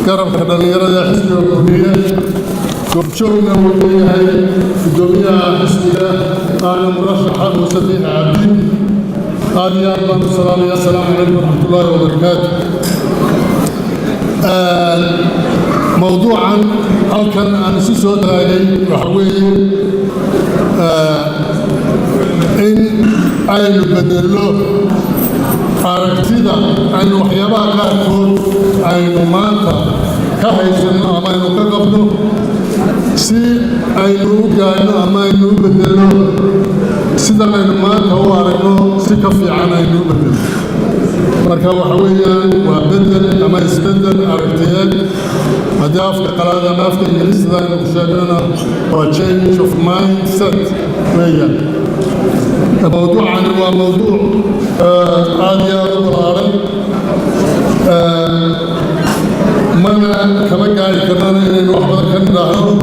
garabka dhalinyarada xisbiga guddiga goobjoogna wuxuu yahay gudoomiyaha xisbiga qaana murashaxa muuse biixi cabdi aad iyo aad baan u salaamaya asalaamu calaykum waraxmatullaahi wabarakaatu. موضوعا halkan aan isu soo taagay waxa weeye in aynu bedello aragtida aynu waxyaabaha qaarkood aynu maanta ka haysanno ama aynu ka qabno si aynu u gaadhno ama aynu u bedello sidan aynu maanta u aragno si ka fiican aynu u bedello. marka waxa weeyaan waa bedel ama isbedel aragtiyeed haddii afka qalaad ama afka ingiriisida aynu ku sheegnana waa change of mindset weeyaan. موضوعنا هو موضوع عالي الغرارة منا كما قال كمان إن واحد كان ظهره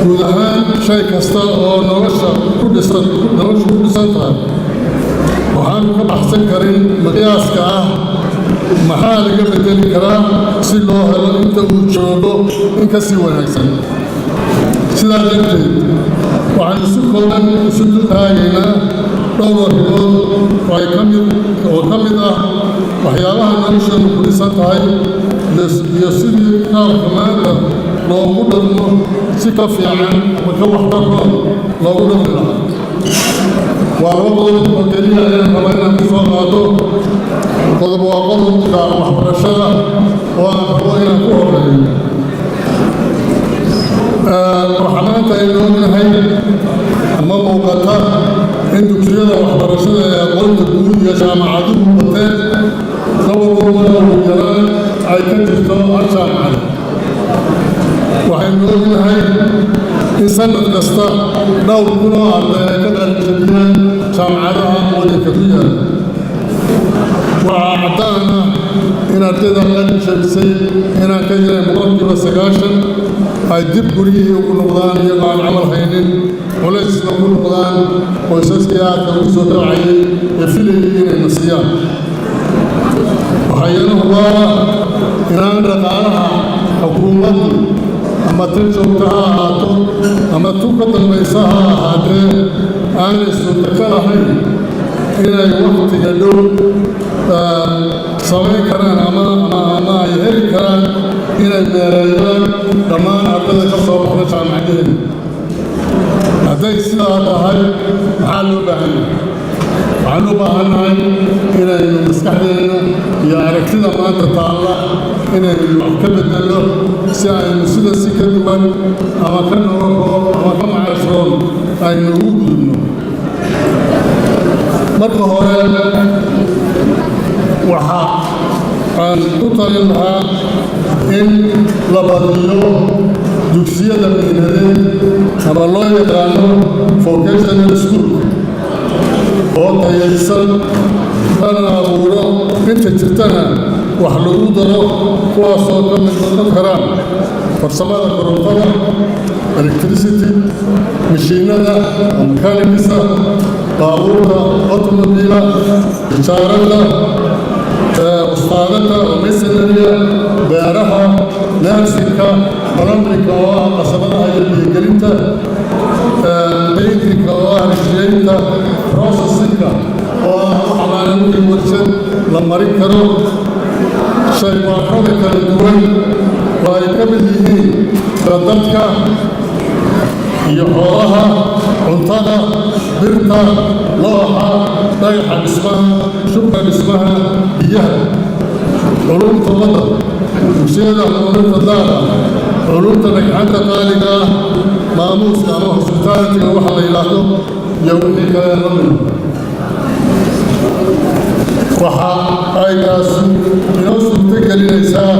وذهان شيء كسر أو نرشة كل سنة وحنا كم أحسن كريم مقياس كاه محل قبل الكلام سلوه هلا أنت وشوله إنك سوى أحسن سلا جنتي وعن سكون سدود هاينا دور الهول وكمل وحيالها نمشي بلسات هاي ليصير نار كمان لو قدرنا سكافي عن وكوح برا لو قدرنا وعرضوا الجليل كمان نفسه قضب وقضب وحبر الشغل وحبوين كوره رحمانتا إنه من هاي أما موقعها إن دكتوريا وحبرشة قلت تقول يا جامعة بطل صوروا الله وجلال عيكت جفتوا أرشا معنا وحينه من هاي إنسان القصة لو كنا على كذا الجميع جامعة ولكتويا وأعطانا إن أرتدى أن شمسي إن كجرى مركب السكاشن هاي دب قريه وكل رمضان يقع العمل حينين وليس نقول رمضان ويساسيات ويسوط العين يفلين المسيان وحيانه الله إن رقارها حكومة أما تنشوتها هاتو أما توقت الميساها هاتو أنا سنتكرا حين إلى وقت يدور سوي كران أما يهري كران إلى الميريان دمان أبدا كصوب خلص عن عدين هذا السلاح هاي حلو بهنا إلى المسكحين يا ركض ما تطلع إلى المحكمة له ساعة مسدس سكتبان أما كان أما كم عشرون أي نوجد مرة هواي وحا أن تطلعها إن لبضيو دوكسية دمينهدين أما الله يقرانو فوكيشنال سكول oo tayaysan lana abuuro inta jirtana wax lagu daro kuwaasoo ka mid noqon karaan farsamada korontada electricity mashiinada mechanics baabuurta automobile tijaarada ustaadada masonariya beeraha naarsinka balamrika oo ah qasabadaha iyo biyogelinta بيتك وأهل processing وحنا نقول ورشة لما ركروا شيء واحد كالدول ويكمل ليه ردتك يحورها عنطها برتا لوحة ضيحة اسمها شبكة اسمها إياها علوم تفضل وشيلة علوم تفضل علوم تنكحات قالقة ماموس كانوا هوسبيتاليتي waxa la yiraahdo iyo wixii kale lamid waxa ay taas inoo suurtagelinaysaa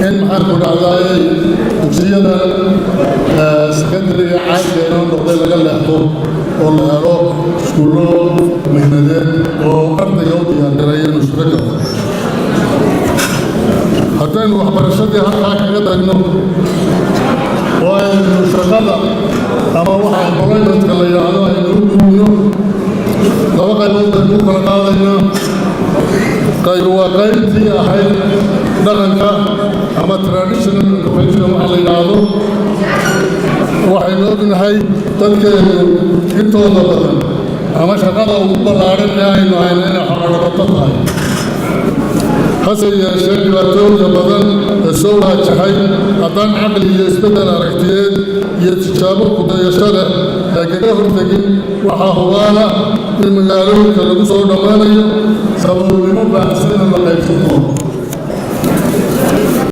in maxaan ku dhacday dugsiyada secondary caadiga oo noqday laga leexdo oo la helo iskuulo mihnadeed oo ardayga u diyaargareeya mushtaraka haddaynu waxbarashadii halkaa kaga tagno وأن شغلة أما واحد بلغت اللي يعلمها يقولون لو قالوا ذلك القاضي qayb waa qaybtii ahayd dhaqanka ama traditional occupation waxa la yidhaahdo waxaynu ognahay dadkeenu intooda badan ama shaqada ugu ballaaran ee aynu hayno inay xoolo-dhaqato tahay hase yeeshee dhibaatooyinka badan ee soo waajahay haddaan caqli iyo isbeddel aragtiyeed iyo tijaabo kudayasho leh ee kaga hortegin waxaa hubaala in magaalooyinka lagu soo dhammaanayo saboolnimo baahsan ama qaybsanto